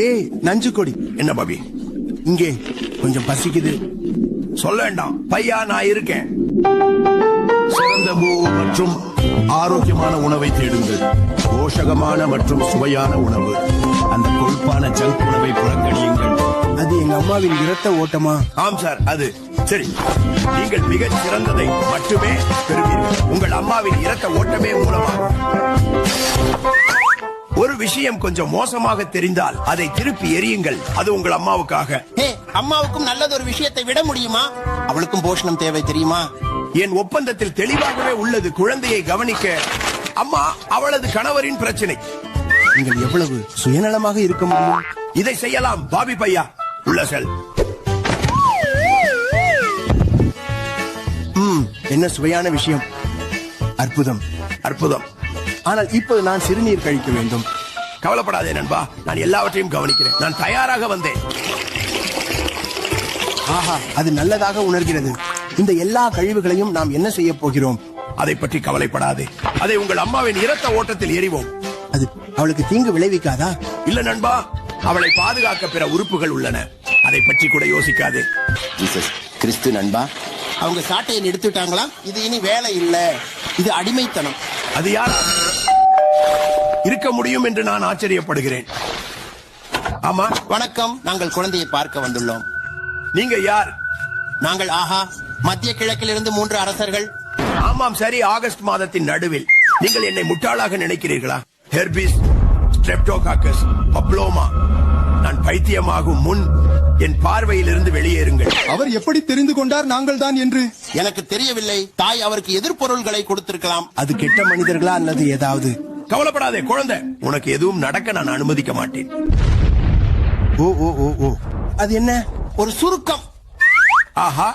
ஏய் நஞ்சு கொடி. என்ன பாபி? இங்கே கொஞ்சம் பசிக்குது. சொல்ல வேண்டாம் பையா, நான் இருக்கேன். சிறந்த மற்றும் ஆரோக்கியமான உணவை தேடுங்கள். போஷகமான மற்றும் சுவையான உணவு. அந்த கொழுப்பான ஜங்க் உணவை புறக்கணியுங்கள். அது எங்க அம்மாவின் இரத்த ஓட்டமா? ஆம் சார், அது சரி. நீங்கள் மிகச் சிறந்ததை மட்டுமே பெறுவீர்கள். உங்கள் அம்மாவின் இரத்த ஓட்டமே மூலமாக. ஒரு விஷயம் கொஞ்சம் மோசமாக தெரிந்தால் அதை திருப்பி எறியுங்கள். அது உங்கள் அம்மாவுக்காக. அம்மாவுக்கும் நல்லது ஒரு விஷயத்தை விட முடியுமா? அவளுக்கும் போஷணம் தேவை தெரியுமா? என் ஒப்பந்தத்தில் தெளிவாகவே உள்ளது. குழந்தையை கவனிக்க அம்மா அவளது கணவரின் பிரச்சனை. நீங்கள் எவ்வளவு சுயநலமாக இருக்க முடியும்? இதை செய்யலாம் பாபி பையா. உள்ள செல். என்ன சுவையான விஷயம். அற்புதம் அற்புதம். ஆனால் இப்போது நான் சிறுநீர் கழிக்க வேண்டும். கவலைப்படாதே நண்பா, நான் எல்லாவற்றையும் கவனிக்கிறேன். நான் தயாராக வந்தேன். ஆஹா, அது நல்லதாக உணர்கிறது. இந்த எல்லா கழிவுகளையும் நாம் என்ன செய்ய போகிறோம்? அதை பற்றி கவலைப்படாதே. அதை உங்கள் அம்மாவின் இரத்த ஓட்டத்தில் எறிவோம். அது அவளுக்கு தீங்கு விளைவிக்காதா? இல்ல நண்பா, அவளை பாதுகாக்க பிற உறுப்புகள் உள்ளன. அதை பற்றி கூட யோசிக்காதே. ஜீசஸ் கிறிஸ்து நண்பா, அவங்க சாட்டையை எடுத்துட்டாங்களா? இது இனி வேலை இல்ல, இது அடிமைத்தனம். அது யாரா இருக்க முடியும் என்று நான் ஆச்சரியப்படுகிறேன். ஆமா, வணக்கம். நாங்கள் குழந்தையை பார்க்க வந்துள்ளோம். நீங்க யார்? நாங்கள் மத்திய கிழக்கிலிருந்து 3 அரசர்கள். ஆமாம், சரி. ஆகஸ்ட் மாதத்தின் நடுவில். நீங்கள் என்னை முட்டாளாக நினைக்கிறீர்களா? Herpes, streptococcus, papilloma. நான் பைத்தியமாகும் முன் என் பார்வையில் இருந்து வெளியேறுங்கள். அவர் எப்படி தெரிந்து கொண்டார் நாங்கள் தான் என்று? எனக்கு தெரியவில்லை. தாய் அவருக்கு எதிர்பொருள்களை கொடுத்திருக்கலாம். அது கெட்ட மனிதர்களா அல்லது ஏதாவது? கவலைப்படாதே குழந்தை, உனக்கு எதுவும் நடக்க நான் அனுமதிக்க மாட்டேன். ஓ ஓ ஓ ஓ, அது என்ன? ஒரு சுருக்கம். ஆஹா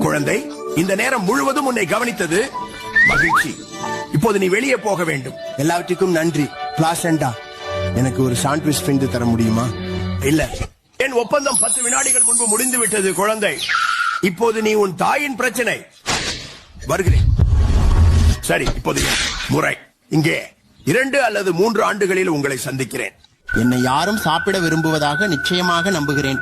குழந்தை, இந்த நேரம் முழுவதும் உன்னை கவனித்தது மகிழ்ச்சி. இப்போது நீ வெளியே போக வேண்டும். எல்லாவற்றுக்கும் நன்றி. பிளாசண்டா, எனக்கு ஒரு சாண்ட்விச் செஞ்சு தர முடியுமா? இல்ல, என் ஒப்பந்தம் 10 வினாடிகள் முன்பு முடிந்து விட்டது குழந்தை. இப்போது நீ உன் தாயின் பிரச்சனை. வருகிறேன். சரி, இப்போது முறை. இங்கே 2 அல்லது 3 ஆண்டுகளில் உங்களை சந்திக்கிறேன். என்னை யாரும் சாப்பிட விரும்புவதாக நிச்சயமாக நம்புகிறேன்.